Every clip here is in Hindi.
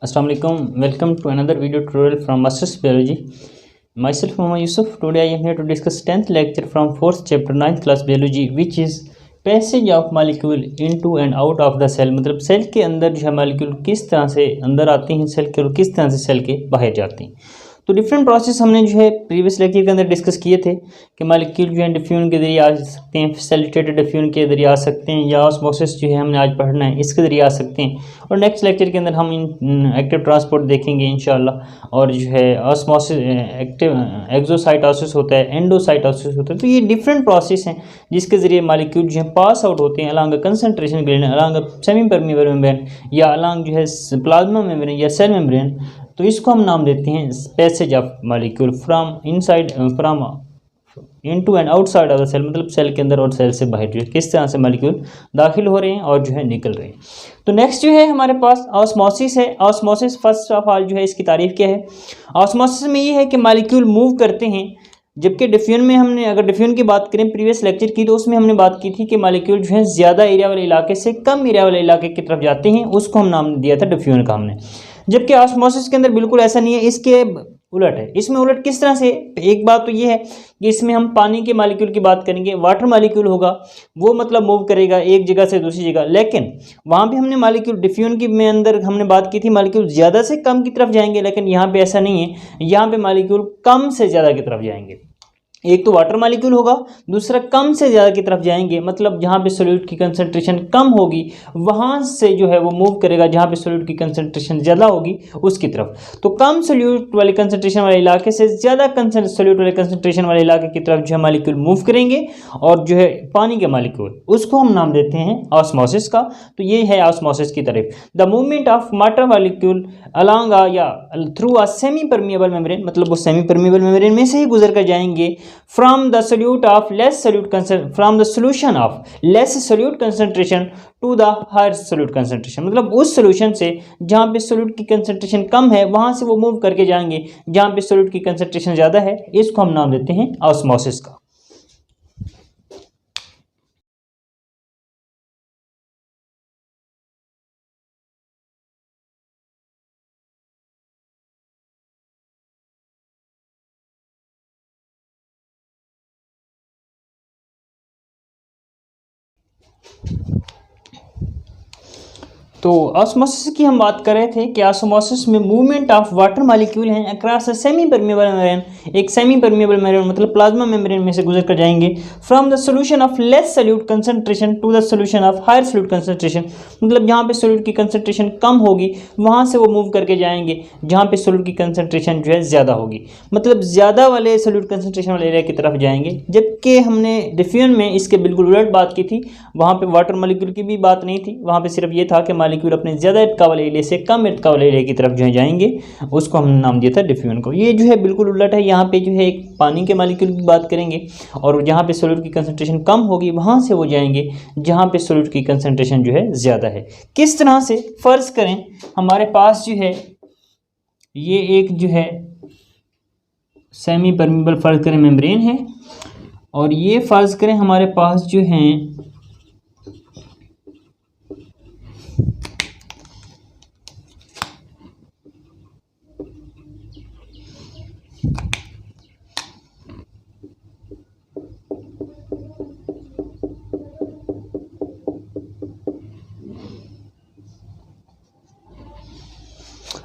Assalamu alaikum. Welcome to another video tutorial from Masters Biology. Myself Muhammad Yusuf. Today I am here to discuss 10th lecture from 4th chapter 9th class biology, which is passage of molecule into and out of the cell. मतलब सेल के अंदर जो है मॉलिक्यूल किस तरह से अंदर आते हैं सेल के और किस तरह से सेल के बाहर जाते हैं। तो डिफरेंट प्रोसेस हमने जो है प्रीवियस लेक्चर के अंदर डिस्कस किए थे कि मॉलिक्यूल जो है डिफ्यूजन के जरिए आ सकते हैं, फैसिलिटेटेड डिफ्यूजन के जरिए आ सकते हैं, या ऑस्मोसिस जो है हमने आज पढ़ना है इसके जरिए आ सकते हैं। और नेक्स्ट लेक्चर के अंदर हम एक्टिव ट्रांसपोर्ट देखेंगे इंशाल्लाह। और जो है ऑस्मोसिस एक्टिव एक्सोसाइटोसिस होता है, एंडोसाइटोसिस होता है। तो ये डिफरेंट प्रोसेस हैं जिसके जरिए मॉलिक्यूल जो है पास आउट होते हैं along concentration gradient, along semi permeable membrane, या अलॉन्ग जो है प्लाज्मा मेम्ब्रेन या सेल मेम्ब्रेन। तो इसको हम नाम देते हैं passage of molecule from inside from into and outside of the cell. मतलब सेल के अंदर और सेल से बाहर जो है किस तरह से मॉलिक्यूल दाखिल हो रहे हैं और जो है निकल रहे हैं। तो नेक्स्ट जो है हमारे पास ऑस्मोसिस है। ऑस्मोसिस फर्स्ट ऑफ ऑल जो है इसकी तारीफ क्या है। ऑस्मोसिस में ये है कि मॉलिक्यूल मूव करते हैं, जबकि डिफ्यूजन में हमने अगर डिफ्यूजन की बात करें प्रीवियस लेक्चर की, तो उसमें हमने बात की थी कि मॉलिक्यूल जो है ज़्यादा एरिया वाले इलाके से कम एरिया वाले इलाके की तरफ जाते हैं, उसको हम नाम दिया था डिफ्यूजन का हमने। जबकि ऑस्मोसिस के अंदर बिल्कुल ऐसा नहीं है, इसके उलट है। इसमें उलट किस तरह से, एक बात तो ये है कि इसमें हम पानी के मॉलिक्यूल की बात करेंगे, वाटर मॉलिक्यूल होगा वो मतलब मूव करेगा एक जगह से दूसरी जगह, लेकिन वहाँ भी हमने मॉलिक्यूल डिफ्यूजन की में अंदर हमने बात की थी मॉलिक्यूल ज़्यादा से कम की तरफ जाएंगे, लेकिन यहाँ पे ऐसा नहीं है। यहाँ पे मॉलिक्यूल कम से ज़्यादा की तरफ जाएंगे। एक तो वाटर मॉलिक्यूल होगा, दूसरा कम से ज़्यादा की तरफ जाएंगे, मतलब जहाँ पे सोल्यूट की कंसंट्रेशन कम होगी वहाँ से जो है वो मूव करेगा जहाँ पे सोल्यूट की कंसंट्रेशन ज़्यादा होगी उसकी तरफ। तो कम सोल्यूट वाले कंसंट्रेशन वाले इलाके से ज़्यादा सोल्यूट वाले कंसंट्रेशन वाले इलाके की तरफ जो है मॉलिक्यूल मूव करेंगे, और जो है पानी के मॉलिक्यूल उसको हम नाम देते हैं ऑस्मोसिस का। तो ये है ऑस्मोसिस की तरफ। The movement of water molecule along या through a semi permeable membrane, मतलब वो सेमी परमिएबल मेम्ब्रेन में से ही गुजर कर जाएंगे from the solute of less solute from the solution of less solute concentration to the higher solute concentration। मतलब उस सोल्यूशन से जहाँ पे सोल्यूट की कंसंट्रेशन कम है वहाँ से वो मूव करके जाएंगे जहाँ पे सोल्यूट की कंसंट्रेशन ज़्यादा है, इसको हम नाम देते हैं ऑस्मोसिस का। तो ऑस्मोसिस की हम बात कर रहे थे कि ऑस्मोसिस में मूवमेंट ऑफ वाटर मॉलिक्यूल हैं across a semi permeable membrane. एक सेमी परमिएबल मेम्ब्रेन मतलब प्लाज्मा मेम्ब्रेन में से गुजर कर जाएंगे from the solution of less solute concentration to the solution of higher solute concentration. मतलब जहाँ पे सोल्यूट की कंसंट्रेशन कम होगी वहाँ से वो मूव करके जाएंगे जहाँ पे सोल्यूट की कंसंट्रेशन जो है ज़्यादा होगी, मतलब ज़्यादा वाले सोल्यूट कंसंट्रेशन वाले एरिया की तरफ जाएंगे। जबकि हमने डिफ्यूजन में इसके बिल्कुल उलट बात की थी, वहाँ पर वाटर मॉलिक्यूल की भी बात नहीं थी, वहाँ पर सिर्फ ये था कि मॉलिक्यूल अपने ज़्यादा इर्तिका वाले एरिया से कम इर्तिका वाले एरिया की तरफ जो है जाएंगे, उसको हम नाम दिया था डिफ्यूजन को। ये जो है बिल्कुल उलट है। यहाँ पे जो है एक पानी के मॉलिक्यूल की बात करेंगे और जहाँ पे सोल्यूट की कंसंट्रेशन कम होगी वहाँ से वो जाएंगे जहाँ पे सोल्यूट की कंसंट्रेशन जो है ज़्यादा है। किस तरह से, फ़र्ज़ करें हमारे पास जो है ये एक जो है सेमी परमिएबल फ़र्ज़ करें मेम्ब्रेन है, और ये फ़र्ज़ करें हमारे पास जो है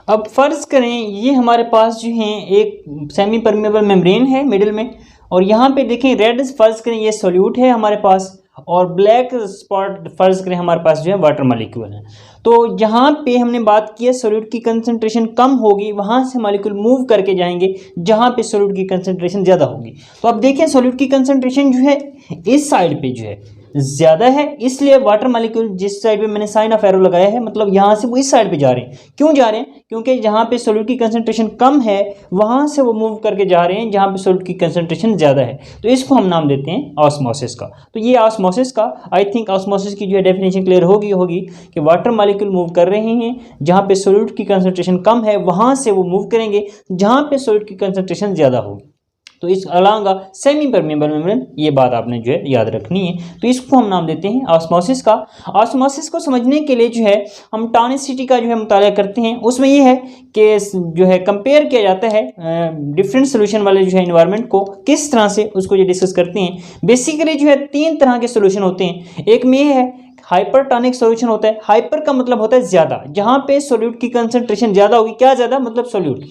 अब फ़र्ज़ करें ये हमारे पास जो है एक सेमी परमिएबल मेम्ब्रेन है मिडिल में, और यहाँ पे देखें रेड फ़र्ज़ करें ये सोल्यूट है हमारे पास, और ब्लैक स्पॉट फ़र्ज़ करें हमारे पास जो है वाटर मॉलिक्यूल है। तो जहाँ पे हमने बात की है सोल्यूट की कंसंट्रेशन कम होगी वहाँ से मॉलिक्यूल मूव करके जाएंगे जहाँ पे सोल्यूट की कंसंट्रेशन ज़्यादा होगी। तो अब देखें सोल्यूट की कंसंट्रेशन जो है इस साइड पे जो है ज़्यादा है, इसलिए वाटर मॉलिक्यूल जिस साइड पे मैंने साइन ऑफ एरो लगाया है, मतलब यहाँ से वो इस साइड पे जा रहे हैं। क्यों जा रहे हैं? क्योंकि जहाँ पे सोल्यूट की कंसंट्रेशन कम है वहाँ से वो मूव करके जा रहे हैं जहाँ पे सोल्यूट की कंसंट्रेशन ज़्यादा है। तो इसको हम नाम देते हैं ऑस्मोसिस का। तो ये ऑस्मोसिस का, आई थिंक ऑस्मोसिस की जो है डेफिनेशन क्लियर होगी कि वाटर मॉलिक्यूल मूव कर रहे हैं जहाँ पे सोल्यूट की कंसंट्रेशन कम है वहाँ से वो मूव करेंगे जहाँ पे सोल्यूट की कंसंट्रेशन ज़्यादा होगी। तो इस along a semi permeable membrane, ये बात आपने जो है याद रखनी है। तो इसको हम नाम देते हैं ऑस्मोसिस का। ऑस्मोसिस को समझने के लिए जो है हम टॉनिसिटी का जो है मुताला करते हैं। उसमें ये है कि जो है कंपेयर किया जाता है डिफरेंट सोल्यूशन वाले जो है इन्वायरमेंट को, किस तरह से उसको ये डिस्कस करते हैं। बेसिकली जो है 3 तरह के सोल्यूशन होते हैं। एक में ये है हाइपरटॉनिक सॉल्यूशन होता है। हाइपर का मतलब होता है ज्यादा, जहां पे सोल्यूट की कंसंट्रेशन ज्यादा होगी। क्या ज्यादा मतलब सोल्यूट,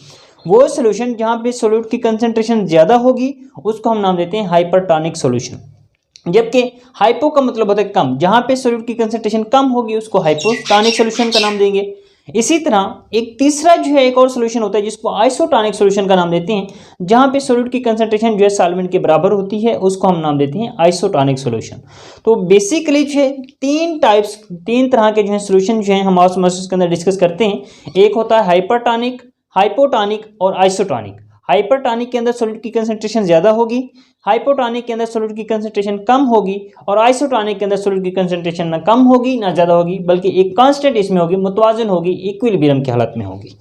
वो सोल्यूशन जहां पे सोल्यूट की कंसंट्रेशन ज्यादा होगी उसको हम नाम देते हैं हाइपरटॉनिक सॉल्यूशन। जबकि हाइपो का मतलब होता है कम, जहां पे सोल्यूट की कंसंट्रेशन कम होगी उसको हाइपोटॉनिक सॉल्यूशन का नाम देंगे। इसी तरह एक तीसरा जो है एक और सॉल्यूशन होता है जिसको आइसोटॉनिक सॉल्यूशन का नाम देते हैं, जहां पे सोल्यूट की कंसंट्रेशन जो है सॉल्वेंट के बराबर होती है, उसको हम नाम देते हैं आइसोटॉनिक सॉल्यूशन। तो बेसिकली जो है 3 तरह के जो है सॉल्यूशन जो है हम ऑस्मोसिस के अंदर डिस्कस करते हैं। एक होता है हाइपरटॉनिक, हाइपोटॉनिक और आइसोटॉनिक। हाइपरटॉनिक के अंदर सोल्यूट की कंसंट्रेशन ज्यादा होगी, हाइपोटॉनिक के अंदर सोल्यूट की कंसंट्रेशन कम होगी, और आइसोटॉनिक के अंदर सोल्यूट की कंसंट्रेशन ना कम होगी ना ज्यादा होगी, बल्कि एक कांस्टेंट इसमें होगी, मुतवाजन होगी, इक्विलिब्रियम की हालत में होगी।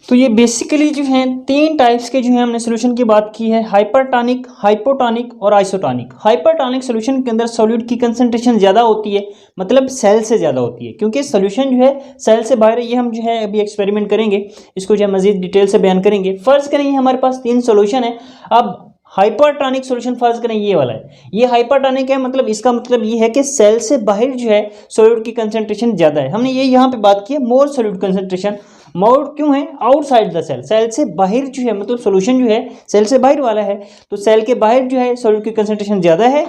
तो ये बेसिकली जो है 3 टाइप्स के जो है हमने सोल्यूशन की बात की है, हाइपरटॉनिक, हाइपोटॉनिक और आइसोटॉनिक। हाइपरटॉनिक सोल्यूशन के अंदर सॉल्यूट की कंसंट्रेशन ज़्यादा होती है, मतलब सेल से ज़्यादा होती है, क्योंकि सोल्यूशन जो है सेल से बाहर है। ये हम जो है अभी एक्सपेरिमेंट करेंगे, इसको जो है मजीद डिटेल से बयान करेंगे। फर्ज करें हमारे पास 3 सोल्यूशन है। अब हाइपरटॉनिक सॉल्यूशन फर्ज करें ये वाला है, ये हाइपरटॉनिक है, मतलब इसका मतलब ये है कि सेल से बाहर जो है सोल्यूट की कंसंट्रेशन ज़्यादा है। हमने ये यहाँ पे बात की है मोर सोल्यूट कंसंट्रेशन। मोर क्यों है, आउटसाइड द सेल, सेल से बाहर जो है, मतलब सोल्यूशन जो है सेल से बाहर वाला है, तो सेल के बाहर जो है सोल्यूट की कंसंट्रेशन ज़्यादा है।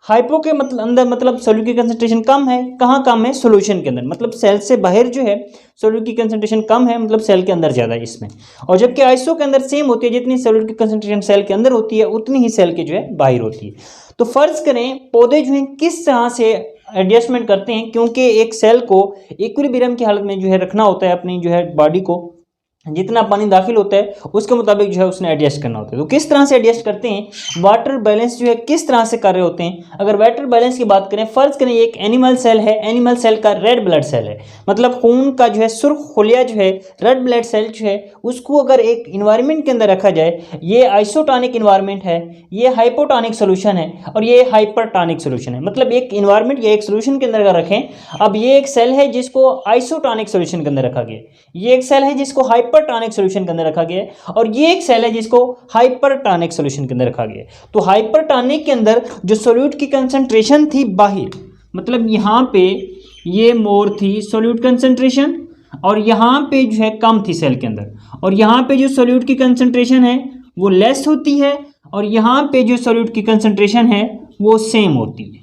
हाइपो के मतलब अंदर, मतलब सोल्यूट की कंसंट्रेशन कम है। कहाँ कम है, सोल्यूशन के अंदर, मतलब सेल से बाहर जो है सोल्यूट की कंसंट्रेशन कम है, मतलब सेल के अंदर ज़्यादा है इसमें। और जबकि आइसो के अंदर सेम होती है, जितनी सोल्यूट की कंसंट्रेशन सेल के अंदर होती है उतनी ही सेल के जो है बाहर होती है। तो फर्ज करें पौधे जो है किस तरह से एडजस्टमेंट करते हैं, क्योंकि एक सेल को इक्विलिब्रियम की हालत में जो है रखना होता है अपनी जो है बॉडी को, जितना पानी दाखिल होता है उसके मुताबिक जो है उसने एडजस्ट करना होता है। तो किस तरह से एडजस्ट करते हैं, वाटर बैलेंस जो है किस तरह से कर रहे होते हैं। अगर वाटर बैलेंस की बात करें, फर्ज करें एक एनिमल सेल है, एनिमल सेल का रेड ब्लड सेल है, मतलब खून का जो है सुर्ख खुलिया जो है रेड ब्लड सेल जो है, उसको अगर एक इन्वायरमेंट के अंदर रखा जाए, ये आइसोटॉनिक इन्वायरमेंट है, ये हाइपोटॉनिक सोल्यूशन है, और ये हाइपरटॉनिक सोल्यूशन है। मतलब एक इन्वायरमेंट या एक सोल्यूशन के अंदर अगर रखें, अब ये एक सेल है जिसको आइसोटॉनिक सोल्यूशन के अंदर रखा गया, ये एक सेल है जिसको हाइपरटॉनिक सॉल्यूशन के अंदर रखा गया है, और ये एक सेल है जिसको हाइपरटॉनिक सॉल्यूशन के अंदर रखा गया है। तो हाइपरटॉनिक के अंदर जो सोल्यूट की कंसंट्रेशन थी बाहर, मतलब यहां पे ये मोर थी सोल्यूट कंसंट्रेशन, और यहां पे जो है कम थी सेल के अंदर, और यहां पे जो सोल्यूट की कंसंट्रेशन है वो लेस होती है, और यहां पे जो सोल्यूट की कंसंट्रेशन है वो सेम होती है।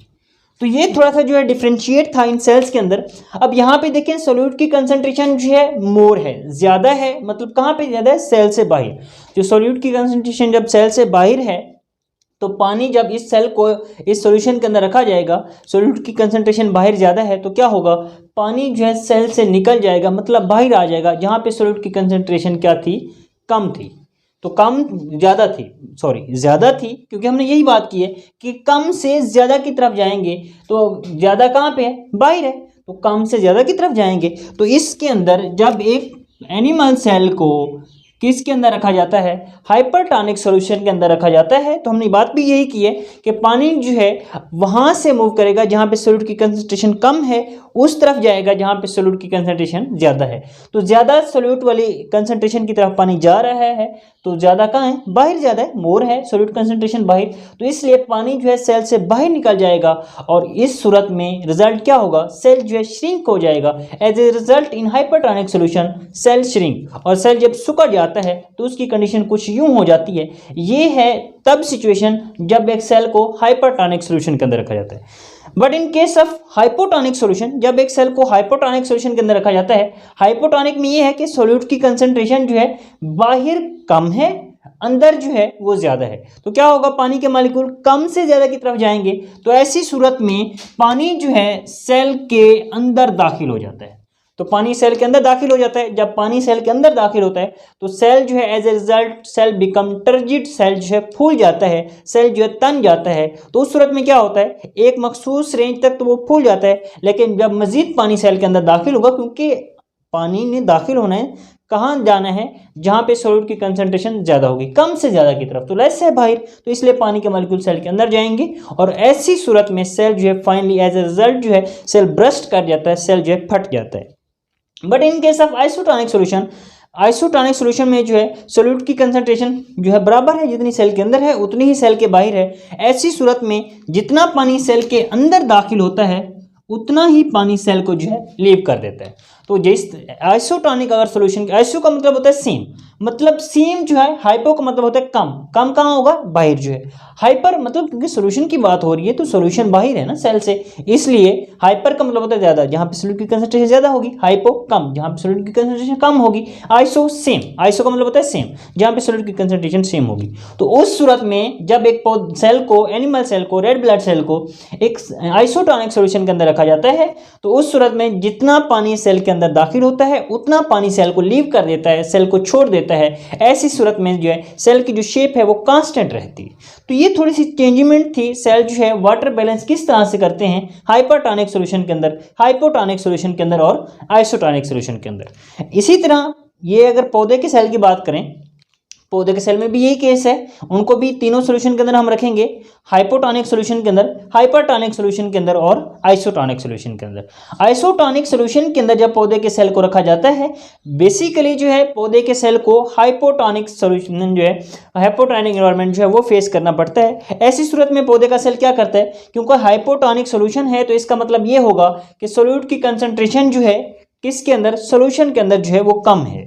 तो ये थोड़ा सा जो है डिफरेंशिएट था इन सेल्स के अंदर। अब यहाँ पे देखें सोल्यूट की कंसंट्रेशन जो है मोर है, ज़्यादा है, मतलब कहाँ पे ज़्यादा है, सेल से बाहर। जो सोल्यूट की कंसंट्रेशन जब सेल से बाहर है, तो पानी जब इस सेल को इस सॉल्यूशन के अंदर रखा जाएगा, सोल्यूट की कंसंट्रेशन बाहर ज़्यादा है, तो क्या होगा, पानी जो है सेल से निकल जाएगा, मतलब बाहर आ जाएगा, जहाँ पे सोल्यूट की कंसंट्रेशन क्या थी, कम थी। तो कम ज़्यादा थी, सॉरी ज़्यादा थी, क्योंकि हमने यही बात की है कि कम से ज़्यादा की तरफ जाएंगे, तो ज़्यादा कहाँ पे है, बाहर है, तो कम से ज़्यादा की तरफ जाएंगे। तो इसके अंदर जब एक एनिमल सेल को किसके अंदर रखा जाता है, हाइपरटॉनिक सॉल्यूशन के अंदर रखा जाता है, तो हमने बात भी यही की है कि पानी जो है वहाँ से मूव करेगा जहाँ पे सोल्यूट की कंसंट्रेशन कम है, उस तरफ जाएगा जहाँ पे सोल्यूट की कंसंट्रेशन ज़्यादा है। तो ज़्यादा सोल्यूट वाली कंसंट्रेशन की तरफ पानी जा रहा है, तो ज़्यादा कहाँ है, बाहर ज़्यादा है, मोर है सोल्यूट कंसंट्रेशन बाहर, तो इसलिए पानी जो है सेल से बाहर निकल जाएगा, और इस सूरत में रिजल्ट क्या होगा, सेल जो है श्रिंक हो जाएगा। As a result in hypertonic solution cell shrink, और सेल जब सूखा जाता है तो उसकी कंडीशन कुछ यूं हो जाती है। ये है तब सिचुएशन जब एक सेल को हाइपरटॉनिक सोल्यूशन के अंदर रखा जाता है। But in case of hypotonic solution, जब एक सेल को हाइपोटॉनिक सोल्यूशन के अंदर रखा जाता है, हाइपोटॉनिक में ये है कि सोल्यूट की कंसंट्रेशन जो है बाहर कम है, अंदर जो है वो ज़्यादा है। तो क्या होगा, पानी के मॉलिक्यूल कम से ज़्यादा की तरफ जाएंगे। तो ऐसी सूरत में पानी जो है सेल के अंदर दाखिल हो जाता है। तो पानी सेल के अंदर दाखिल हो जाता है। जब पानी सेल के अंदर दाखिल होता है तो सेल जो है as a result cell become turgid, cell जो है फूल जाता है, सेल जो है तन जाता है। तो उस सूरत में क्या होता है, एक मखसूस रेंज तक तो वो फूल जाता है, लेकिन जब मजीद पानी सेल के अंदर दाखिल होगा, क्योंकि पानी ने दाखिल होना है, कहाँ जाना है, जहाँ पे सॉल्यूट की कंसंट्रेशन ज़्यादा होगी, कम से ज़्यादा की तरफ, तो लेस है बाहर, तो इसलिए पानी के मॉलिक्यूल सेल के अंदर जाएंगे और ऐसी सूरत में सेल जो है फाइनली एज ए रिजल्ट जो है सेल ब्रस्ट कर जाता है, सेल जो है फट जाता है। But in case of isotonic solution, isotonic solution में जो है सॉल्यूट की कंसंट्रेशन जो है बराबर है, जितनी सेल के अंदर है उतनी ही सेल के बाहर है। ऐसी सूरत में जितना पानी सेल के अंदर दाखिल होता है उतना ही पानी सेल को जो है लीव कर देता है। तो जिस आइसोटोनिक अगर सॉल्यूशन, आइसो का मतलब होता है सेम, मतलब सेम जो है, हाइपो का मतलब होता है कम, कम कहाँ होगा, बाहर जो है, हाइपर मतलब क्योंकि सॉल्यूशन की बात हो रही है तो सॉल्यूशन बाहर है ना सेल से, इसलिए हाइपर का मतलब होता है ज्यादा, जहां पे सॉल्यूट की कंसंट्रेशन ज्यादा होगी, हाइपो कम, जहां पे सॉल्यूट की कंसंट्रेशन कम होगी, आइसो सेम, आइसो का मतलब होता है सेम, जहां पे सॉल्यूट की कंसंट्रेशन सेम होगी। तो उस सूरत में जब एक सेल को, एनिमल सेल को, रेड ब्लड सेल को एक आइसोटोनिक सॉल्यूशन के अंदर रखा जाता है, तो उस सूरत में जितना पानी सेल के अंदर दाखिल होता है उतना पानी सेल को लीव कर देता है, सेल को छोड़ देता है। ऐसी सूरत में जो है सेल की जो शेप है वो कांस्टेंट रहती है। तो ये थोड़ी सी चेंजमेंट थी। सेल जो है वाटर बैलेंस किस तरह से करते हैं हाइपरटोनिक सॉल्यूशन के अंदर, हाइपोटोनिक सॉल्यूशन के अंदर और आइसोटोनिक सॉल्यूशन के अंदर। इसी तरह ये अगर पौधे के सेल की बात करें, पौधे के सेल में भी यही केस है, उनको भी तीनों सॉल्यूशन के अंदर हम रखेंगे, हाइपोटोनिक सॉल्यूशन के अंदर, हाइपरटोनिक सॉल्यूशन के अंदर और आइसोटोनिक सॉल्यूशन के अंदर। आइसोटोनिक सॉल्यूशन के अंदर जब पौधे के सेल को रखा जाता है, बेसिकली जो है पौधे के सेल को हाइपोटोनिक सॉल्यूशन जो है, हाइपोटोनिक एनवायरनमेंट जो है वो फेस करना पड़ता है। ऐसी सूरत में पौधे का सेल क्या करता है, क्योंकि हाइपोटोनिक सॉल्यूशन है तो इसका मतलब ये होगा कि सॉल्यूट की कंसंट्रेशन जो है किसके अंदर, सॉल्यूशन के अंदर जो है वो कम है,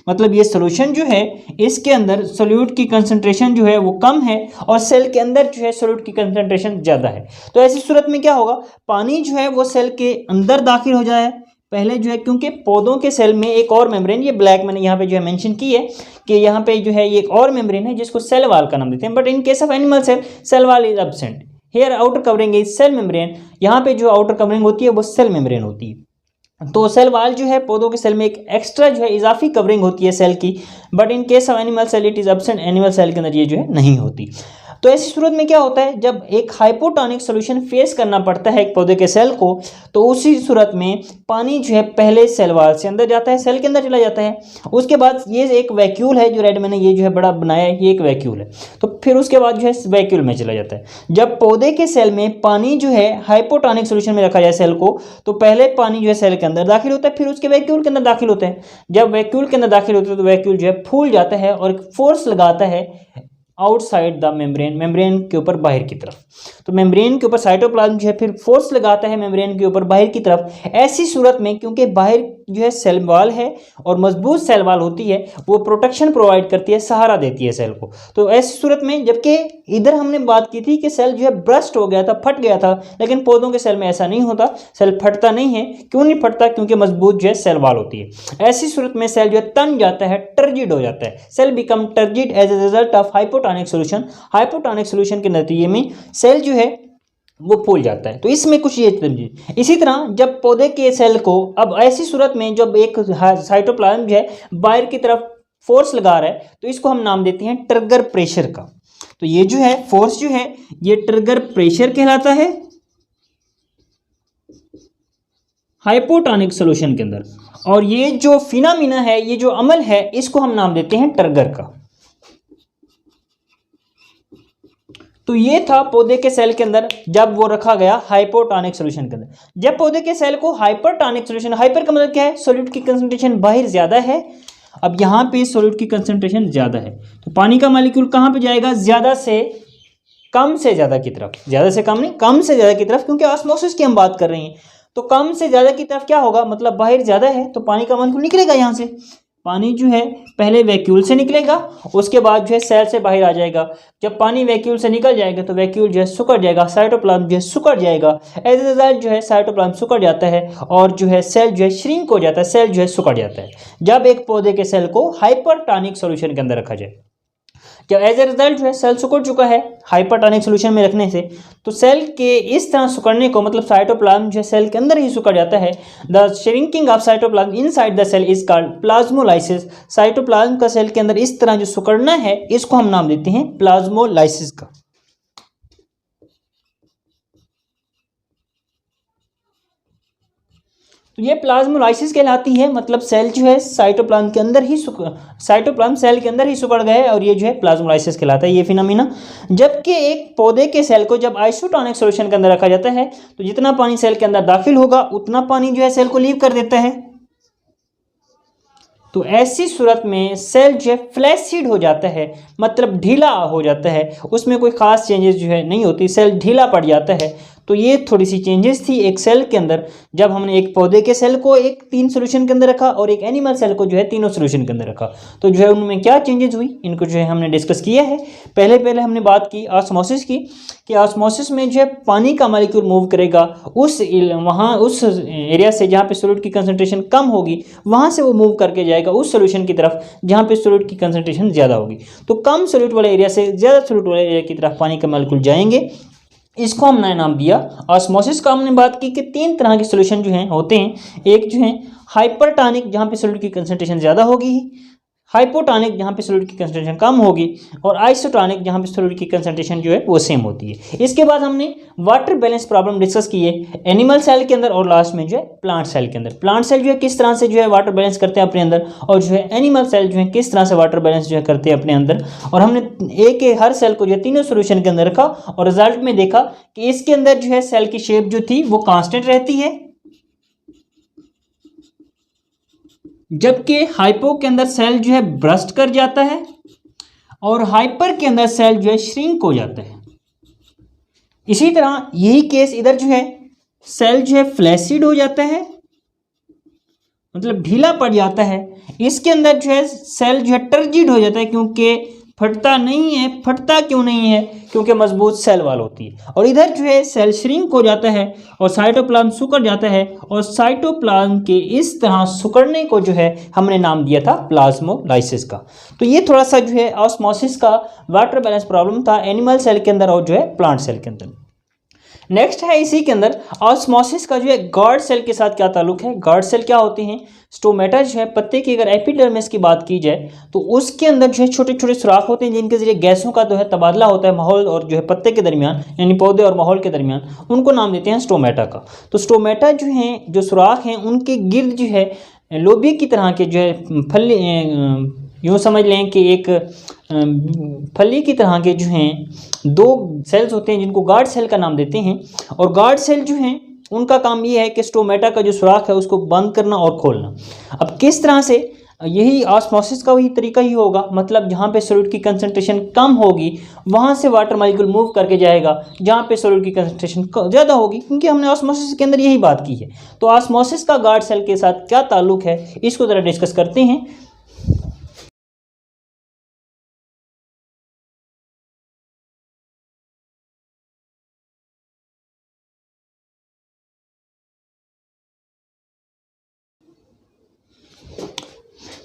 मतलब ये सॉल्यूशन जो है इसके अंदर सॉल्यूट की कंसंट्रेशन जो है वो कम है और सेल के अंदर जो है सॉल्यूट की कंसंट्रेशन ज़्यादा है। तो ऐसी सूरत में क्या होगा, पानी जो है वो सेल के अंदर दाखिल हो जाए पहले जो है, क्योंकि पौधों के सेल में एक और मेम्ब्रेन, ये ब्लैक मैंने यहाँ पे जो है मेंशन की है कि यहाँ पे जो है ये एक और मेम्ब्रेन है जिसको सेल वाल का नाम देते हैं। But in case of animal cell, cell wall is absent, here outer covering is cell membrane, यहाँ पे जो आउटर कवरिंग होती है वो सेल मेम्ब्रेन होती है। तो सेल वाल जो है पौधों के सेल में एक एक्स्ट्रा जो है इजाफी कवरिंग होती है सेल की, but in case of animal cell it is absent, animal cell के अंदर ये जो है नहीं होती। तो ऐसी सूरत में क्या होता है, जब एक हाइपोटोनिक सॉल्यूशन फेस करना पड़ता है एक पौधे के सेल को, तो उसी सूरत में पानी जो है पहले सेल वाल से अंदर जाता है, सेल के अंदर चला जाता है। उसके बाद ये एक वैक्यूल है जो रेड मैंने ये जो है बड़ा बनाया है, ये एक वैक्यूल है, तो फिर उसके बाद जो है वैक्यूल में चला जाता है। जब पौधे के सेल में पानी जो है हाइपोटोनिक सॉल्यूशन में रखा जाए सेल को, तो पहले पानी जो है सेल के अंदर दाखिल होता है, फिर उसके वैक्यूल के अंदर दाखिल होता है। जब वैक्यूल के अंदर दाखिल होता है तो वैक्यूल जो है फूल जाता है और फोर्स लगाता है आउटसाइड द मेम्ब्रेन, मेम्ब्रेन के ऊपर बाहर की तरफ। तो मेम्ब्रेन के ऊपर साइटोप्लाज्म जो है फिर फोर्स लगाता है मेम्ब्रेन के ऊपर बाहर की तरफ। ऐसी सूरत में क्योंकि बाहर जो है सेल वाल है और मजबूत सेल वाल होती है, वो प्रोटेक्शन प्रोवाइड करती है, सहारा देती है सेल को। तो ऐसी सूरत में, जबकि इधर हमने बात की थी कि सेल जो है ब्रस्ट हो गया था, फट गया था, लेकिन पौधों के सेल में ऐसा नहीं होता, सेल फटता नहीं है। क्यों नहीं फटता, क्योंकि मजबूत जो है सेल वाल होती है। ऐसी सूरत में सेल जो है तन जाता है, टर्जिड हो जाता है, cell become turgid as a result of hypotonic solution. Hypotonic solution के नतीजे में सेल जो है वो फूल जाता है। तो इसमें कुछ ये, इसी तरह जब पौधे के सेल को, अब ऐसी सूरत में जब एक साइटोप्लाज्म जो है बाहर की तरफ फोर्स लगा रहा है, तो इसको हम नाम देते हैं ट्रिगर प्रेशर का। तो ये जो है फोर्स जो है ये ट्रिगर प्रेशर कहलाता है हाइपोटोनिक सॉल्यूशन के अंदर। और ये जो फिनोमेना है, ये जो अमल है, इसको हम नाम देते हैं ट्रिगर का। तो ये था पौधे के सेल के अंदर जब वो रखा गया हाइपोटोनिक सॉल्यूशन के अंदर। जब पौधे के सेल को हाइपरटोनिक सॉल्यूशन, हाइपर का मतलब क्या है, सॉल्यूट की कंसंट्रेशन बाहर ज्यादा है, अब यहाँ पे सॉल्यूट की कंसंट्रेशन ज्यादा है, तो पानी का मॉलिक्यूल कहाँ पे जाएगा, ज्यादा से कम से ज्यादा की तरफ, ज्यादा से कम नहीं, कम से ज्यादा की तरफ, क्योंकि ऑस्मोसिस की हम बात कर रहे हैं। तो कम से ज्यादा की तरफ क्या होगा, मतलब बाहर ज्यादा है, तो पानी का मॉलिक्यूल निकलेगा यहाँ से। पानी जो है पहले वैक्यूल से निकलेगा, उसके बाद जो है सेल से बाहर आ जाएगा। जब पानी वैक्यूल से निकल जाएगा तो वैक्यूल जो है सुकड़ जाएगा, साइटोप्लाज्म जो है सुकड़ जाएगा। एज ए रिजल्ट जो है साइटोप्लाज्म सुकड़ जाता है और जो है सेल जो है श्रिंक हो जाता है, सेल जो है सुकड़ जाता है। जब एक पौधे के सेल को हाइपरटोनिक सॉल्यूशन के अंदर रखा जाए, जब एज ए रिजल्ट जो है सेल सिकुड़ चुका है हाइपरटोनिक सोल्यूशन में रखने से, तो सेल के इस तरह सिकुड़ने को मतलब साइटोप्लाज्म जो है सेल के अंदर ही सिकुड़ जाता है। The shrinking of cytoplasm inside the cell is called plasmolysis. Cytoplasm का सेल के अंदर इस तरह जो सिकुड़ना है इसको हम नाम देते हैं प्लाज्मोलाइसिस का। तो ये प्लाज्मोलाइसिस कहलाती है, मतलब सेल जो है साइटोप्लाज्म के अंदर ही साइटोप्लाज्म सेल के अंदर ही सिकुड़ गए और ये जो है प्लाज्मोलाइसिस कहलाता है ये फिनोमिना। जबकि एक पौधे के सेल को जब आइसोटोनिक सॉल्यूशन के अंदर रखा जाता है तो जितना पानी सेल के अंदर दाखिल होगा उतना पानी जो है सेल को लीव कर देता है। तो ऐसी सूरत में सेल जो है फ्लैसिड हो जाता है, मतलब ढीला हो जाता है, उसमें कोई खास चेंजेस जो है नहीं होती, सेल ढीला पड़ जाता है। तो ये थोड़ी सी चेंजेस थी एक सेल के अंदर, जब हमने एक पौधे के सेल को एक 3 सॉल्यूशन के अंदर रखा और एक एनिमल सेल को जो है तीनों सॉल्यूशन के अंदर रखा, तो जो है उनमें क्या चेंजेस हुई इनको जो है हमने डिस्कस किया है। पहले हमने बात की ऑस्मोसिस की, कि ऑस्मोसिस में जो है पानी का मॉलिक्यूल मूव करेगा उस एरिया से जहाँ पे सॉल्यूट की कंसंट्रेशन कम होगी वहाँ से वो मूव करके जाएगा उस सॉल्यूशन की तरफ जहाँ पे सॉल्यूट की कंसंट्रेशन ज़्यादा होगी। तो कम सॉल्यूट वाले एरिया से ज़्यादा सॉल्यूट वाले एरिया की तरफ पानी का मॉलिक्यूल जाएंगे, इसको हमने नाम दिया ऑस्मोसिस का। हमने बात की कि 3 तरह के सॉल्यूशन जो हैं होते हैं, एक जो है हाइपरटोनिक जहाँ पे सॉल्यूट की कंसंट्रेशन ज़्यादा होगी, हाइपोटोनिक जहाँ पे सॉल्यूट की कंसंट्रेशन कम होगी, और आइसोटोनिक जहाँ पे सॉल्यूट की कंसंट्रेशन जो है वो सेम होती है। इसके बाद हमने वाटर बैलेंस प्रॉब्लम डिस्कस की है एनिमल सेल के अंदर और लास्ट में जो है प्लांट सेल के अंदर। प्लांट सेल जो है किस तरह से जो है वाटर बैलेंस करते हैं अपने अंदर, और जो है एनिमल सेल जो है किस तरह से वाटर बैलेंस जो है करते हैं अपने अंदर। और हमने हर सेल को जो है तीनों सॉल्यूशन के अंदर रखा और रिजल्ट में देखा कि इसके अंदर जो है सेल की शेप जो थी वो कांस्टेंट रहती है, जबकि हाइपो के अंदर सेल जो है ब्रस्ट कर जाता है और हाइपर के अंदर सेल जो है श्रिंक हो जाता है। इसी तरह यही केस इधर जो है सेल जो है फ्लैसिड हो जाता है, मतलब ढीला पड़ जाता है। इसके अंदर जो है सेल जो है टर्जिड हो जाता है, क्योंकि फटता नहीं है। फटता क्यों नहीं है? क्योंकि मजबूत सेल वाल होती है। और इधर जो है सेल श्रिंक हो जाता है और साइटोप्लाज्म सिकुड़ जाता है, और साइटोप्लाज्म के इस तरह सिकुड़ने को जो है हमने नाम दिया था प्लाज्मोलाइसिस का। तो ये थोड़ा सा जो है ऑस्मोसिस का वाटर बैलेंस प्रॉब्लम था एनिमल सेल के अंदर और जो है प्लांट सेल के अंदर। नेक्स्ट है इसी के अंदर ऑस्मोसिस का जो है गार्ड सेल के साथ क्या ताल्लुक है। गार्ड सेल क्या होते हैं? स्टोमेटा जो है पत्ते की अगर एपिडर्मिस की बात की जाए तो उसके अंदर जो है छोटे छोटे सुराख होते हैं जिनके जरिए गैसों का जो है तबादला होता है माहौल और जो है पत्ते के दरमियान, यानी पौधे और माहौल के दरमियान। उनको नाम देते हैं स्टोमेटा का। तो स्टोमेटा जो है जो सुराख हैं उनके गिर्द जो है लोबिया की तरह के जो है फली, यूँ समझ लें कि एक फली की तरह के जो हैं 2 सेल्स होते हैं जिनको गार्ड सेल का नाम देते हैं। और गार्ड सेल जो हैं उनका काम ये है कि स्टोमेटा का जो सुराख है उसको बंद करना और खोलना। अब किस तरह से? यही ऑस्मोसिस का वही तरीका ही होगा, मतलब जहाँ पे सॉल्यूट की कंसंट्रेशन कम होगी वहाँ से वाटर मॉलिक्यूल मूव करके जाएगा जहाँ पे सॉल्यूट की कंसंट्रेशन ज़्यादा होगी, क्योंकि हमने ऑस्मोसिस के अंदर यही बात की है। तो ऑस्मोसिस का गार्ड सेल के साथ क्या ताल्लुक है इसको ज़रा डिस्कस करते हैं।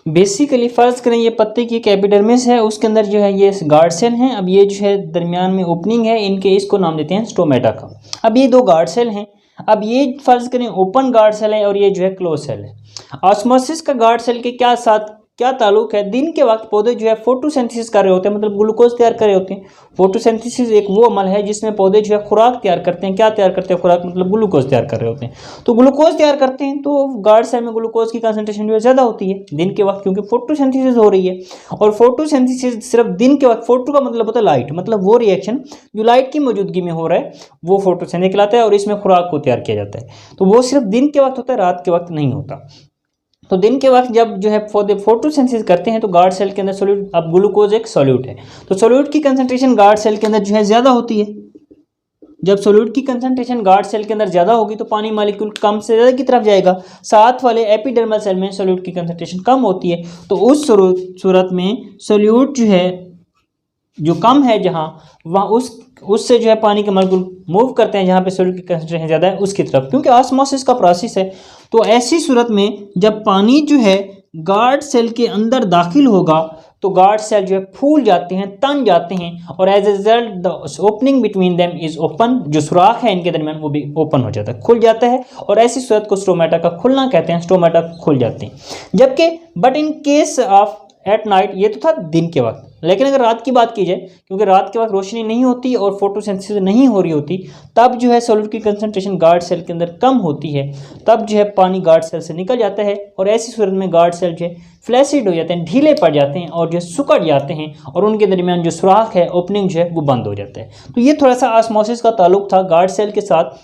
बेसिकली फ़र्ज़ करें ये पत्ते की एक एपिडर्मिस है, उसके अंदर जो है ये गार्ड सेल हैं। अब ये जो है दरमियान में ओपनिंग है इनके, इसको नाम देते हैं स्टोमेटा का। अब ये 2 गार्ड सेल हैं। अब ये फ़र्ज़ करें ओपन गार्ड सेल है और ये जो है क्लोज सेल है। ऑस्मोसिस का गार्ड सेल के क्या ताल्लुक है? दिन के वक्त पौधे जो है फोटोसिंथेसिस कर रहे होते हैं, मतलब ग्लूकोज तैयार कर रहे होते हैं। फोटोसिंथेसिस एक वो अमल है जिसमें पौधे जो है खुराक तैयार करते हैं। क्या तैयार करते हैं? खुराक, मतलब ग्लूकोज तैयार कर रहे होते हैं। तो ग्लूकोज तैयार करते हैं तो गार्ड सेल में ग्लूकोज की कंसंट्रेशन जो है ज़्यादा होती है दिन के वक्त, क्योंकि फोटोसिंथेसिस हो रही है। और फोटोसिंथेसिस सिर्फ दिन के वक्त, फोटो का मतलब होता है लाइट, मतलब वो रिएक्शन जो लाइट की मौजूदगी में हो रहा है वो फोटोसिंथेसिस कहलाता है और इसमें खुराक को तैयार किया जाता है। तो वो सिर्फ दिन के वक्त होता है, रात के वक्त नहीं होता। तो दिन के वक्त जब जो है पौधे फोटोसिंथेसिस करते हैं तो गार्ड सेल के अंदर सॉल्यूट, अब ग्लूकोज एक सॉल्यूट है तो सॉल्यूट की कंसंट्रेशन गार्ड सेल के अंदर जो है ज़्यादा होती है। जब सॉल्यूट की कंसंट्रेशन गार्ड सेल के अंदर ज़्यादा होगी तो पानी मॉलिक्यूल कम से ज़्यादा की तरफ जाएगा। साथ वाले एपिडर्मल सेल में सॉल्यूट की कंसंट्रेशन कम होती है, तो उस सूरत में सॉल्यूट जो है जो कम है जहाँ वहाँ उससे जो है पानी के मॉलिक्यूल मूव करते हैं जहाँ पे सॉल्यूट की कंसंट्रेशन ज़्यादा है उसकी तरफ, क्योंकि ऑस्मोसिस का प्रोसेस है। तो ऐसी सूरत में जब पानी जो है गार्ड सेल के अंदर दाखिल होगा तो गार्ड सेल जो है फूल जाते हैं, तन जाते हैं, और as a result the opening between them is open, जो सुराख है इनके दरमियान वो भी ओपन हो जाता है, खुल जाता है, और ऐसी सूरत को स्टोमेटा का खुलना कहते हैं, स्टोमेटा खुल जाते हैं। जबकि but in case of at night, ये तो था दिन के वक्त, लेकिन अगर रात की बात की जाए, क्योंकि रात के वक्त रोशनी नहीं होती और फोटोसिंथेसिस नहीं हो रही होती, तब जो है सॉल्यूट की कंसंट्रेशन गार्ड सेल के अंदर कम होती है, तब जो है पानी गार्ड सेल से निकल जाता है, और ऐसी सूरत में गार्ड सेल जो है फ्लैसिड हो जाते हैं, ढीले पड़ जाते हैं, और जो है सुकड़ जाते हैं, और उनके दरमियान जो सुराख है, ओपनिंग जो है वो बंद हो जाता है। तो ये थोड़ा सा ऑस्मोसिस का ताल्लुक था गार्ड सेल के साथ,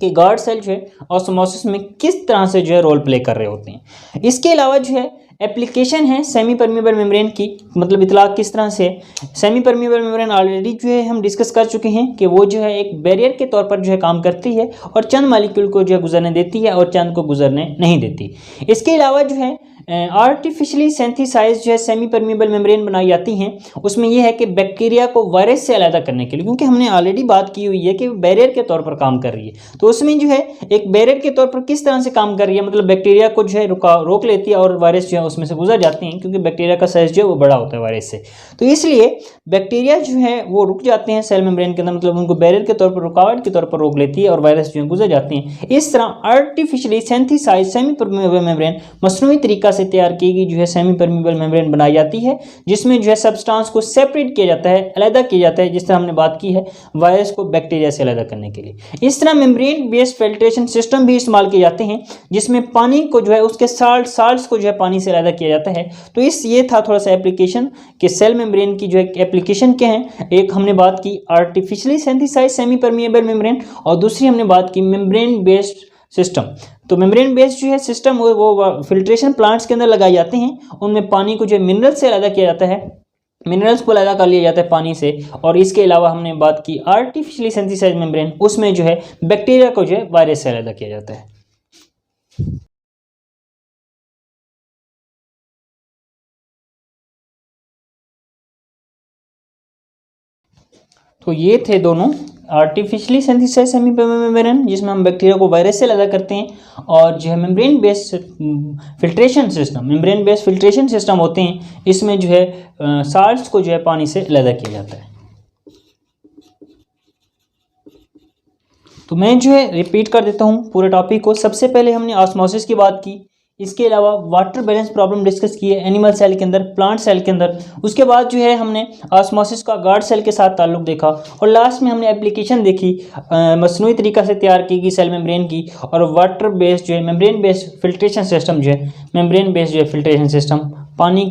कि गार्ड सेल जो है ऑस्मोसिस में किस तरह से जो है रोल प्ले कर रहे होते हैं। इसके अलावा जो है एप्लीकेशन है सेमी परमिएबल मेम्ब्रेन की, मतलब इतलाक किस तरह से। सेमी परमिएबल मेम्ब्रेन ऑलरेडी जो है हम डिस्कस कर चुके हैं कि वो जो है एक बैरियर के तौर पर जो है काम करती है, और चंद मालिक्यूल को जो है गुजरने देती है और चंद को गुजरने नहीं देती। इसके अलावा जो है आर्टिफिशियली सेंथिसाइज जो है सेमी परमिएबल मेम्ब्रेन बनाई जाती हैं, उसमें यह है कि बैक्टीरिया को वायरस से अलग करने के लिए, क्योंकि हमने ऑलरेडी बात की हुई है कि बैरियर के तौर पर काम कर रही है, तो उसमें जो है एक बैरियर के तौर पर किस तरह से काम कर रही है, मतलब बैक्टीरिया को जो है रोक लेती है और वायरस जो है उसमें से गुजर जाते हैं, क्योंकि बैक्टीरिया का साइज जो है वो बड़ा होता है वायरस से, तो इसलिए बैक्टीरिया जो है वो रुक जाते हैं सेल मेम्ब्रेन के अंदर, मतलब उनको बैरियर के तौर पर, रुकावट के तौर पर रोक लेती है, और वायरस जो है गुजर जाते हैं। इस तरह artificially synthesise semi permeable membrane मसनूई तरीका से तैयार की गई जो है सेमी परमिएबल मेम्ब्रेन बनाई जाती है, जिसमें जो है सब्सटेंस को सेपरेट किया जाता है, अलग किया जाता है, जिस तरह हमने बात की है वायरस को बैक्टीरिया से अलग करने के लिए। इस तरह मेम्ब्रेन बेस्ड फिल्ट्रेशन सिस्टम भी इस्तेमाल किए जाते हैं, जिसमें पानी को जो है उसके साल्ट्स को जो है पानी से अलग किया जाता है। तो ये था थोड़ा सा एप्लीकेशन कि सेल मेम्ब्रेन की जो है एप्लीकेशन क्या है। एक हमने बात की artificially synthesise semi permeable membrane, और दूसरी हमने बात की मेम्ब्रेन बेस्ड सिस्टम। तो मेम्ब्रेन बेस्ड जो है सिस्टम वो फिल्ट्रेशन प्लांट्स के अंदर लगाए जाते हैं, उनमें पानी को जो है मिनरल से अलग किया जाता है, मिनरल्स को अलग कर लिया जाता है पानी से। और इसके अलावा हमने बात की आर्टिफिशियली सेंथिसाइज मेम्ब्रेन, उसमें जो है बैक्टीरिया को जो है वायरस से अलग किया जाता है। तो ये थे दोनों artificially synthesise semi permeable membrane, जिसमें हम बैक्टीरिया को वायरस से अलग करते हैं, और जो है membrane based filtration system, membrane based filtration system होते हैं, इसमें जो है साल्ट्स को जो है पानी से अलग किया जाता है। तो मैं जो है रिपीट कर देता हूँ पूरे टॉपिक को। सबसे पहले हमने ऑस्मोसिस की बात की, इसके अलावा वाटर बैलेंस प्रॉब्लम डिस्कस की है एनिमल सेल के अंदर, प्लांट सेल के अंदर। उसके बाद जो है हमने ऑस्मोसिस का गार्ड सेल के साथ ताल्लुक देखा, और लास्ट में हमने एप्लीकेशन देखी मसनूई तरीका से तैयार की गई सेल मेम्ब्रेन की, और वाटर बेस्ड जो है मेम्ब्रेन बेस्ड फिल्ट्रेशन सिस्टम जो है, मेम्ब्रेन बेस्ड जो है फिल्ट्रेशन सिस्टम, पानी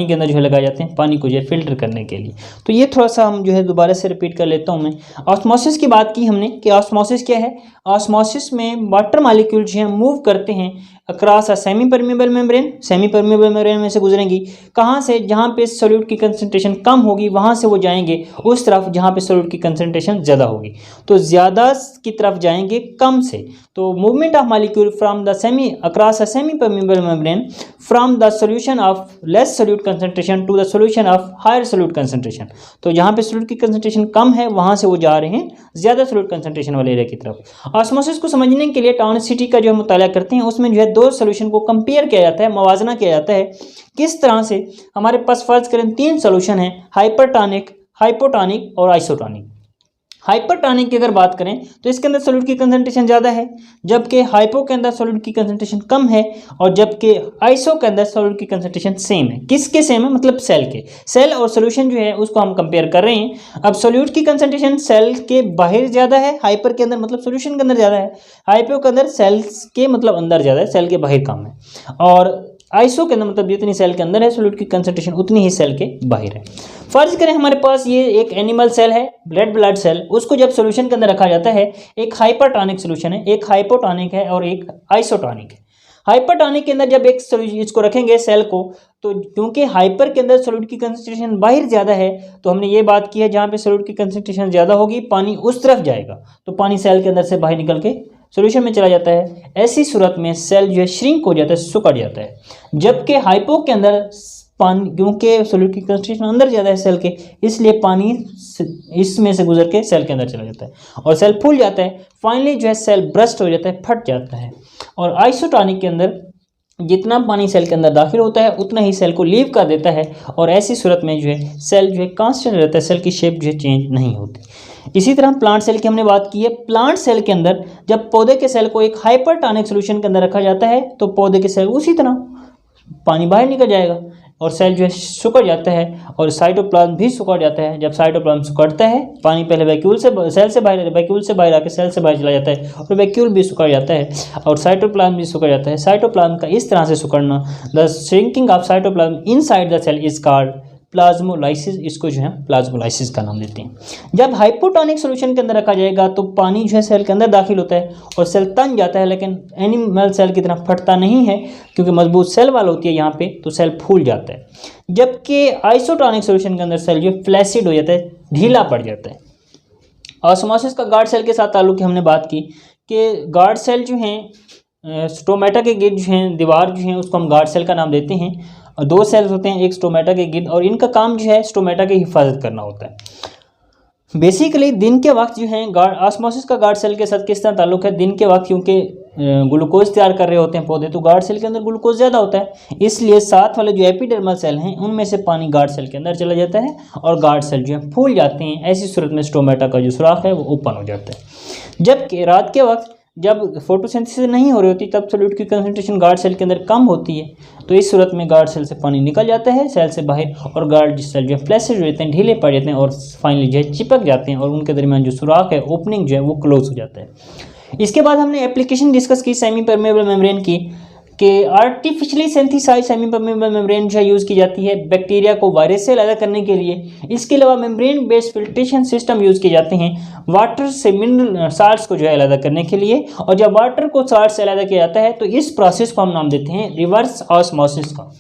के अंदर जो है लगाए जाते हैं पानी को जो है फिल्टर करने के लिए। तो ये थोड़ा सा हम जो है दोबारा से रिपीट कर लेता हूँ मैं। ऑस्मोसिस की बात की हमने कि ऑस्मोसिस क्या है। ऑस्मोसिस में वाटर मॉलिक्यूल जो है मूव करते हैं across a semi permeable membrane, semi permeable membrane में से गुजरेंगी, कहाँ से, जहाँ पे सॉल्यूट की कंसंट्रेशन कम होगी वहाँ से वो जाएंगे उस तरफ जहाँ पे सॉल्यूट की कंसंट्रेशन ज़्यादा होगी, तो ज़्यादा की तरफ जाएंगे कम से। तो movement of molecule from the semi across a semi permeable membrane from the solution of less solute concentration to the solution of higher solute concentration. तो जहाँ पे सॉल्यूट की कंसंट्रेशन कम है वहाँ से वो जा रहे हैं ज़्यादा सॉल्यूट कंसंट्रेशन वाले एरिया की तरफ। ऑस्मोसिस को समझने के लिए टॉनिसिटी का जो है मुताला करते हैं, उसमें जो है दो सॉल्यूशन को कंपेयर किया जाता है, मवाजना किया जाता है। किस तरह से, हमारे पास फर्ज करें 3 सॉल्यूशन है, हाइपरटॉनिक, हाइपोटॉनिक और आइसोटॉनिक। हाइपरटॉनिक की अगर बात करें तो इसके अंदर सॉल्यूट की कंसंट्रेशन ज़्यादा है, जबकि हाइपो के अंदर सॉल्यूट की कंसंट्रेशन कम है, और जबकि आइसो के अंदर सॉल्यूट की कंसंट्रेशन सेम है। किसके सेम है, मतलब सेल के, सेल और सॉल्यूशन जो है उसको हम कंपेयर कर रहे हैं। अब सॉल्यूट की कंसंट्रेशन सेल के बाहर ज़्यादा है, हाइपर के अंदर मतलब सॉल्यूशन के अंदर ज़्यादा है, हाइपो के अंदर सेल्स के मतलब अंदर ज़्यादा है, सेल के बाहर कम है, और आइसो के अंदर मतलब जितनी सेल के अंदर है सॉल्यूट की कंसंट्रेशन उतनी ही सेल के बाहर है। फर्ज करें हमारे पास ये एक एनिमल सेल है, रेड ब्लड सेल, उसको जब सॉल्यूशन के अंदर रखा जाता है, एक हाइपरटॉनिक सॉल्यूशन है, एक हाइपोटॉनिक है और एक आइसोटॉनिक है। हाइपरटॉनिक के अंदर जब एक इसको रखेंगे सेल को, तो क्योंकि हाइपर के अंदर सॉल्यूट की कंसंट्रेशन बाहर ज़्यादा है, तो हमने ये बात की है जहाँ पे सॉल्यूट की कंसंट्रेशन ज़्यादा होगी पानी उस तरफ जाएगा, तो पानी सेल के अंदर से बाहर निकल के सॉल्यूशन में चला जाता है। ऐसी सूरत में सेल जो है श्रिंक हो जाता है, सुकड़ जाता है। जबकि हाइपो के अंदर पानी, क्योंकि सॉल्यूट की कंसंट्रेशन अंदर ज़्यादा है सेल के, इसलिए पानी इसमें से गुजर के सेल के अंदर चला जाता है और सेल फूल जाता है। फाइनली जो है सेल ब्रस्ट हो जाता है, फट जाता है। और आइसोटॉनिक के अंदर जितना पानी सेल के अंदर दाखिल होता है उतना ही सेल को लीव कर देता है, और ऐसी सूरत में जो है सेल जो है कांस्टेंट रहता है, सेल की शेप जो है चेंज नहीं होती। इसी तरह प्लांट सेल की हमने बात की है। प्लांट सेल के अंदर जब पौधे के सेल को एक हाइपरटोनिक सॉल्यूशन के अंदर रखा जाता है तो पौधे के सेल उसी तरह पानी बाहर निकल जाएगा और सेल जो है सिकुड़ जाता है, और साइटोप्लाज्म भी सिकुड़ जाता है। जब साइटोप्लाज्म सिकुड़ता है, पानी पहले वैक्यूल से सेल से बाहर, वैक्यूल से बाहर आकर सेल से बाहर चला जाता है, और वैक्यूल भी सिकुड़ जाता है और साइटोप्लाज्म भी सिकुड़ जाता है। साइटोप्लाज्म का इस तरह से सिकुड़ना, the shrinking of cytoplasm inside the cell is called plasmolysis, इसको जो है प्लाज्मोलाइसिस का नाम देते हैं। जब हाइपोटोनिक सॉल्यूशन के अंदर रखा जाएगा तो पानी जो है सेल के अंदर दाखिल होता है और सेल तन जाता है, लेकिन एनिमल सेल की तरह फटता नहीं है क्योंकि मजबूत सेल वाल होती है यहाँ पे, तो सेल फूल जाता है। जबकि आइसोटोनिक सॉल्यूशन के अंदर सेल जो फ्लैसिड हो जाता है, ढीला पड़ जाता है। ऑस्मोसिस का गार्ड सेल के साथ ताल्लुक की हमने बात की कि गार्ड सेल जो हैं स्टोमेटा के गिर्द जो हैं दीवार जो है उसको हम गार्ड सेल का नाम देते हैं। और दो सेल्स होते हैं, एक स्टोमेटा के गिर्द, और इनका काम जो है स्टोमेटा की हिफाजत करना होता है। बेसिकली दिन के वक्त जो है ऑस्मोसिस का गार्ड सेल के साथ किस तरह ताल्लुक है, दिन के वक्त क्योंकि ग्लूकोज तैयार कर रहे होते हैं पौधे, तो गार्ड सेल के अंदर ग्लूकोज ज़्यादा होता है, इसलिए साथ वाले जो एपिडर्मल सेल हैं उनमें से पानी गार्ड सेल के अंदर चला जाता है और गार्ड सेल जो है फूल जाते हैं। ऐसी सूरत में स्टोमेटा का जो सुराख है वो ओपन हो जाता है। जबकि रात के वक्त जब फोटोसिंथेसिस नहीं हो रही होती तब सोल्यूट की कंसंट्रेशन गार्ड सेल के अंदर कम होती है, तो इस सूरत में गार्ड सेल से पानी निकल जाता है सेल से बाहर, और गार्ड सेल जो है फ्लैसिड रहते हैं, ढीले पड़ जाते हैं और फाइनली जो है चिपक जाते हैं, और उनके दरमियान जो सुराख है ओपनिंग जो है वो क्लोज हो जाता है। इसके बाद हमने एप्लीकेशन डिस्कस की सेमी परमेबल मेम्ब्रेन की, कि artificially synthesize semi permeable membrane जो है यूज़ की जाती है बैक्टीरिया को वायरस से अलग करने के लिए। इसके अलावा membrane based filtration system use किए जाते हैं वाटर से मिनरल साल्ट्स को जो है अलग करने के लिए, और जब वाटर को साल्ट से अलग किया जाता है तो इस प्रोसेस को हम नाम देते हैं रिवर्स ऑस्मोसिस का।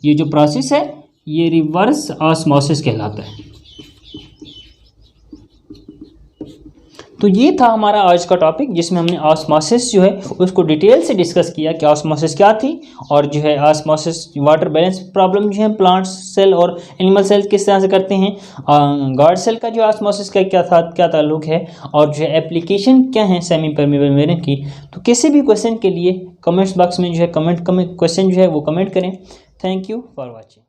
ये जो प्रोसेस है ये रिवर्स ऑस्मोसिस कहलाता है। तो ये था हमारा आज का टॉपिक जिसमें हमने ऑस्मोसिस जो है उसको डिटेल से डिस्कस किया कि ऑस्मोसिस क्या थी, और जो है ऑस्मोसिस वाटर बैलेंस प्रॉब्लम जो है प्लांट सेल और एनिमल सेल किस तरह से करते हैं, गार्ड सेल का जो ऑस्मोसिस का क्या ताल्लुक है, और जो है एप्लीकेशन क्या है सेमी परमेबल मेम्ब्रेन की। तो किसी भी क्वेश्चन के लिए कमेंट्स बॉक्स में जो है क्वेश्चन जो है वो कमेंट करें। Thank you for watching.